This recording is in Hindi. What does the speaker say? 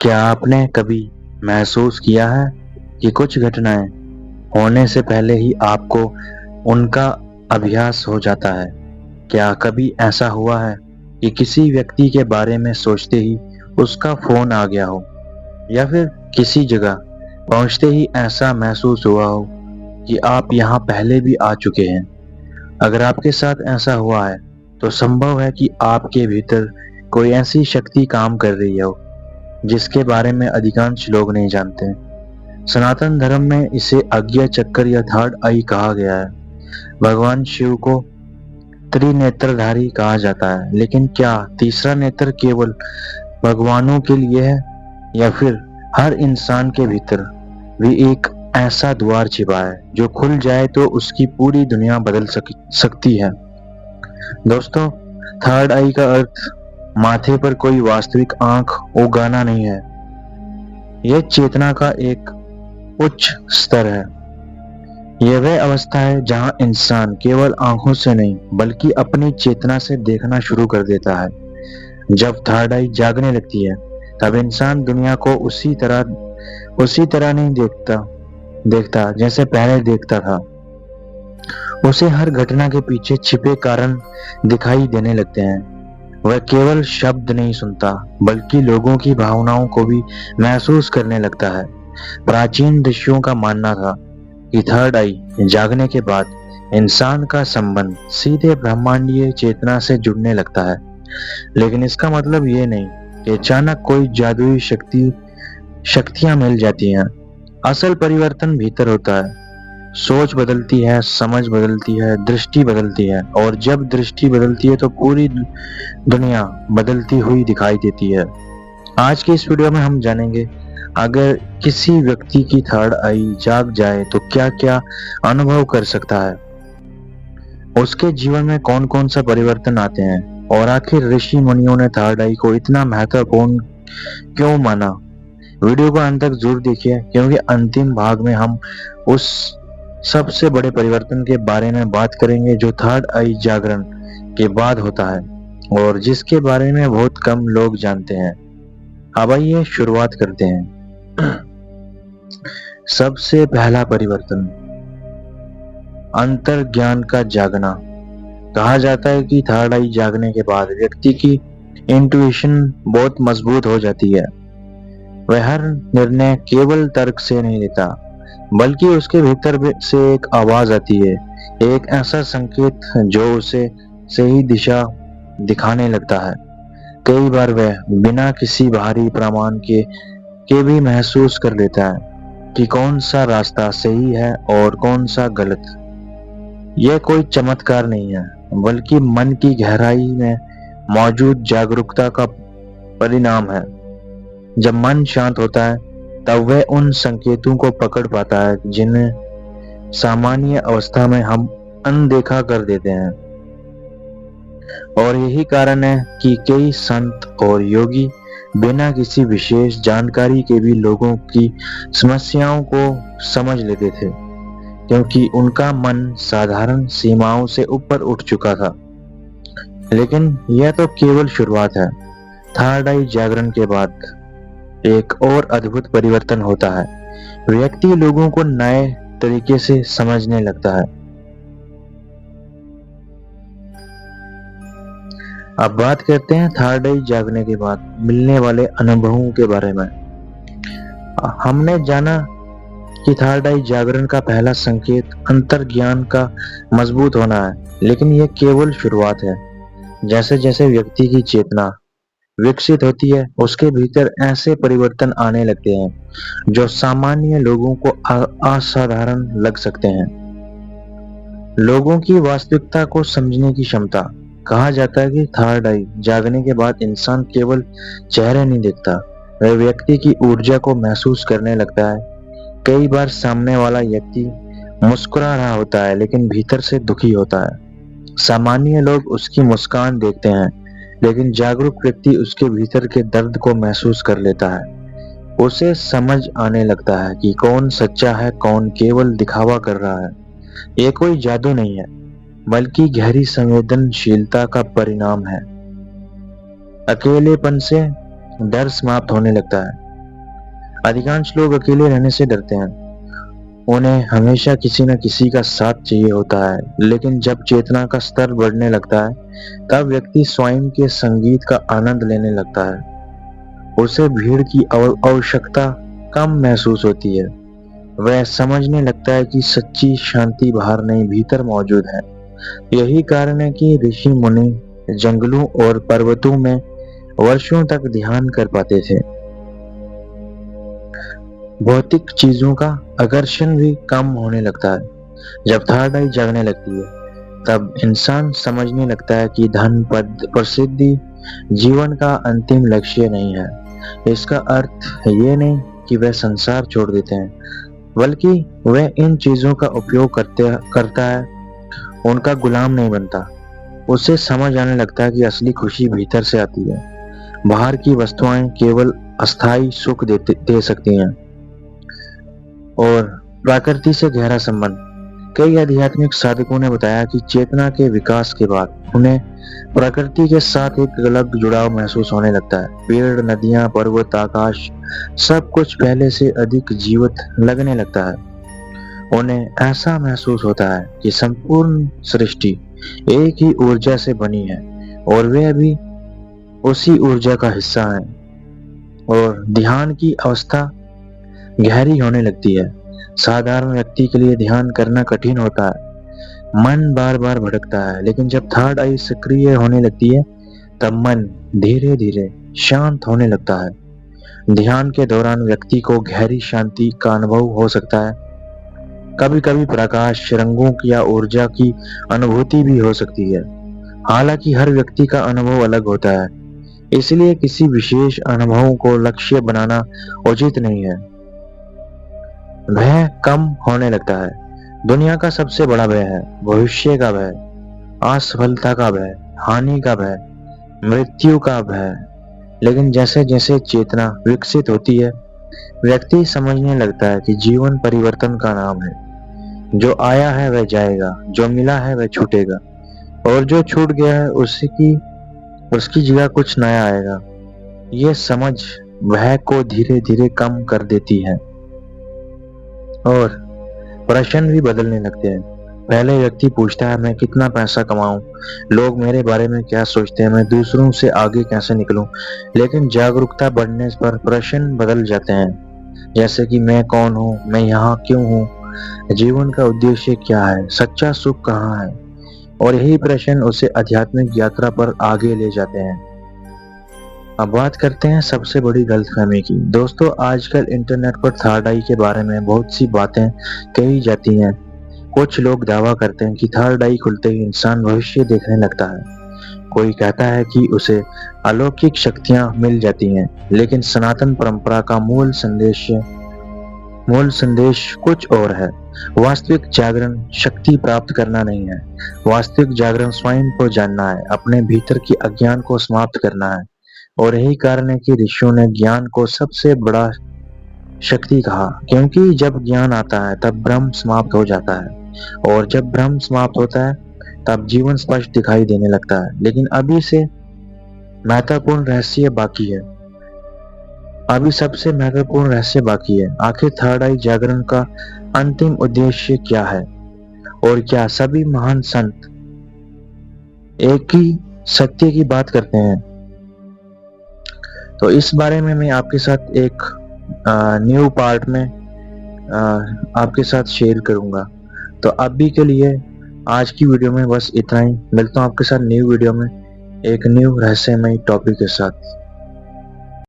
क्या आपने कभी महसूस किया है कि कुछ घटनाएं होने से पहले ही आपको उनका अभ्यास हो जाता है? क्या कभी ऐसा हुआ है कि किसी व्यक्ति के बारे में सोचते ही उसका फोन आ गया हो, या फिर किसी जगह पहुंचते ही ऐसा महसूस हुआ हो कि आप यहाँ पहले भी आ चुके हैं? अगर आपके साथ ऐसा हुआ है तो संभव है कि आपके भीतर कोई ऐसी शक्ति काम कर रही हो जिसके बारे में अधिकांश लोग नहीं जानते हैं। सनातन धर्म में इसे आज्ञा चक्र या थर्ड आई कहा गया है। भगवान शिव को त्रिनेत्रधारी कहा जाता है, लेकिन क्या तीसरा नेत्र केवल भगवानों के लिए है, या फिर हर इंसान के भीतर भी एक ऐसा द्वार छिपा है जो खुल जाए तो उसकी पूरी दुनिया बदल सकती है? दोस्तों, थर्ड आई का अर्थ माथे पर कोई वास्तविक आंख उगाना नहीं है। यह चेतना का एक उच्च स्तर है। यह वह अवस्था है जहां इंसान केवल आंखों से नहीं बल्कि अपनी चेतना से देखना शुरू कर देता है। जब थर्ड आई जागने लगती है तब इंसान दुनिया को उसी तरह नहीं देखता जैसे पहले देखता था। उसे हर घटना के पीछे छिपे कारण दिखाई देने लगते हैं। वह केवल शब्द नहीं सुनता बल्कि लोगों की भावनाओं को भी महसूस करने लगता है। प्राचीन ऋषियों का मानना था कि थर्ड आई जागने के बाद इंसान का संबंध सीधे ब्रह्मांडीय चेतना से जुड़ने लगता है। लेकिन इसका मतलब ये नहीं कि अचानक कोई जादुई शक्तियां मिल जाती हैं। असल परिवर्तन भीतर होता है। सोच बदलती है, समझ बदलती है, दृष्टि बदलती है, और जब दृष्टि बदलती है तो पूरी दुनिया बदलती हुई दिखाई देती है। आज की इस वीडियो में हम जानेंगे, अगर किसी व्यक्ति की थर्ड आई जाग जाए तो क्या क्या अनुभव कर सकता है, उसके जीवन में कौन कौन सा परिवर्तन आते हैं, और आखिर ऋषि मुनियों ने थर्ड आई को इतना महत्वपूर्ण क्यों माना। वीडियो को अंत तक जरूर देखिए, क्योंकि अंतिम भाग में हम उस सबसे बड़े परिवर्तन के बारे में बात करेंगे जो थर्ड आई जागरण के बाद होता है और जिसके बारे में बहुत कम लोग जानते हैं। अब आइए शुरुआत करते हैं। सबसे पहला परिवर्तन, अंतर ज्ञान का जागना। कहा जाता है कि थर्ड आई जागने के बाद व्यक्ति की इंट्यूशन बहुत मजबूत हो जाती है। वह हर निर्णय केवल तर्क से नहीं लेता बल्कि उसके भीतर से एक आवाज आती है, एक ऐसा संकेत जो उसे सही दिशा दिखाने लगता है। कई बार वह बिना किसी बाहरी प्रमाण के भी महसूस कर लेता है कि कौन सा रास्ता सही है और कौन सा गलत। यह कोई चमत्कार नहीं है बल्कि मन की गहराई में मौजूद जागरूकता का परिणाम है। जब मन शांत होता है तब वह उन संकेतों को पकड़ पाता है जिन्हें सामान्य अवस्था में हम अनदेखा कर देते हैं। और यही कारण है कि कई संत और योगी बिना किसी विशेष जानकारी के भी लोगों की समस्याओं को समझ लेते थे, क्योंकि उनका मन साधारण सीमाओं से ऊपर उठ चुका था। लेकिन यह तो केवल शुरुआत है। थर्ड आई जागरण के बाद एक और अद्भुत परिवर्तन होता है। व्यक्ति लोगों को नए तरीके से समझने लगता है। अब बात करते हैं थर्ड आई जागने के बाद मिलने वाले अनुभवों के बारे में। हमने जाना कि थर्ड आई जागरण का पहला संकेत अंतर्ज्ञान का मजबूत होना है, लेकिन यह केवल शुरुआत है। जैसे जैसे व्यक्ति की चेतना विकसित होती है, उसके भीतर ऐसे परिवर्तन आने लगते हैं जो सामान्य लोगों को असाधारण लग सकते हैं। लोगों की वास्तविकता को समझने की क्षमता। कहा जाता है कि थर्ड आई जागने के बाद इंसान केवल चेहरे नहीं देखता, वह व्यक्ति की ऊर्जा को महसूस करने लगता है। कई बार सामने वाला व्यक्ति मुस्कुरा रहा होता है लेकिन भीतर से दुखी होता है। सामान्य लोग उसकी मुस्कान देखते हैं, लेकिन जागरूक व्यक्ति उसके भीतर के दर्द को महसूस कर लेता है। उसे समझ आने लगता है कि कौन सच्चा है, कौन केवल दिखावा कर रहा है। यह कोई जादू नहीं है बल्कि गहरी संवेदनशीलता का परिणाम है। अकेलेपन से डर समाप्त होने लगता है। अधिकांश लोग अकेले रहने से डरते हैं। उन्हें हमेशा किसी न किसी का साथ चाहिए होता है, लेकिन जब चेतना का स्तर बढ़ने लगता है, तब व्यक्ति स्वयं के संगीत का आनंद लेने लगता है। उसे भीड़ की आवश्यकता कम महसूस होती है। वह समझने लगता है कि सच्ची शांति बाहर नहीं, भीतर मौजूद है। यही कारण है कि ऋषि मुनि जंगलों और पर्वतों में वर्षों तक ध्यान कर पाते थे। भौतिक चीजों का आकर्षण भी कम होने लगता है। जब थर्ड आई जागने लगती है, तब इंसान समझने लगता है कि धन, पद, प्रसिद्धि जीवन का अंतिम लक्ष्य नहीं है। इसका अर्थ ये नहीं कि वह संसार छोड़ देते हैं, बल्कि वह इन चीजों का उपयोग करता है, उनका गुलाम नहीं बनता। उसे समझ आने लगता है कि असली खुशी भीतर से आती है। बाहर की वस्तुएं केवल अस्थायी सुख दे सकती हैं। और प्रकृति से गहरा संबंध। कई आध्यात्मिक साधकों ने बताया कि चेतना के विकास के बाद उन्हें प्रकृति के साथ एक अलग जुड़ाव महसूस होने लगता है। पेड़, नदियां, पर्वत, आकाश, सब कुछ पहले से अधिक जीवित लगने लगता है। उन्हें ऐसा महसूस होता है कि संपूर्ण सृष्टि एक ही ऊर्जा से बनी है और वे भी उसी ऊर्जा का हिस्सा हैं। और ध्यान की अवस्था गहरी होने लगती है। साधारण व्यक्ति के लिए ध्यान करना कठिन होता है। मन बार बार भटकता है, लेकिन जब थर्ड आई सक्रिय होने लगती है, तब मन धीरे धीरे शांत होने लगता है। ध्यान के दौरान व्यक्ति को गहरी शांति का अनुभव हो सकता है। कभी कभी प्रकाश, रंगों की या ऊर्जा की अनुभूति भी हो सकती है। हालांकि हर व्यक्ति का अनुभव अलग होता है, इसलिए किसी विशेष अनुभव को लक्ष्य बनाना उचित नहीं है। भय कम होने लगता है। दुनिया का सबसे बड़ा भय है भविष्य का भय, असफलता का भय, हानि का भय, मृत्यु का भय। लेकिन जैसे जैसे चेतना विकसित होती है, व्यक्ति समझने लगता है कि जीवन परिवर्तन का नाम है। जो आया है वह जाएगा, जो मिला है वह छूटेगा, और जो छूट गया है उसकी जगह कुछ नया आएगा। ये समझ भय को धीरे धीरे कम कर देती है और प्रश्न भी बदलने लगते हैं। पहले व्यक्ति पूछता है, मैं कितना पैसा कमाऊं, लोग मेरे बारे में क्या सोचते हैं, मैं दूसरों से आगे कैसे निकलूं। लेकिन जागरूकता बढ़ने पर प्रश्न बदल जाते हैं, जैसे कि मैं कौन हूं, मैं यहाँ क्यों हूँ, जीवन का उद्देश्य क्या है, सच्चा सुख कहाँ है। और यही प्रश्न उसे आध्यात्मिक यात्रा पर आगे ले जाते हैं। अब बात करते हैं सबसे बड़ी गलतफहमी की। दोस्तों, आजकल इंटरनेट पर थर्ड आई के बारे में बहुत सी बातें कही जाती हैं। कुछ लोग दावा करते हैं कि थर्ड आई खुलते ही इंसान भविष्य देखने लगता है। कोई कहता है कि उसे अलौकिक शक्तियां मिल जाती हैं, लेकिन सनातन परंपरा का मूल संदेश कुछ और है। वास्तविक जागरण शक्ति प्राप्त करना नहीं है। वास्तविक जागरण स्वयं को जानना है, अपने भीतर के अज्ञान को समाप्त करना है। और यही कारण है कि ऋषियों ने ज्ञान को सबसे बड़ा शक्ति कहा, क्योंकि जब ज्ञान आता है तब भ्रम समाप्त हो जाता है, और जब भ्रम समाप्त होता है तब जीवन स्पष्ट दिखाई देने लगता है। लेकिन अभी से महत्वपूर्ण रहस्य बाकी है। अभी सबसे महत्वपूर्ण रहस्य बाकी है। आखिर थर्ड आई जागरण का अंतिम उद्देश्य क्या है, और क्या सभी महान संत एक ही सत्य की बात करते हैं? तो इस बारे में मैं आपके साथ एक न्यू पार्ट में आपके साथ शेयर करूंगा। तो अभी के लिए आज की वीडियो में बस इतना ही। मिलता हूं आपके साथ न्यू वीडियो में एक न्यू रहस्यमय टॉपिक के साथ।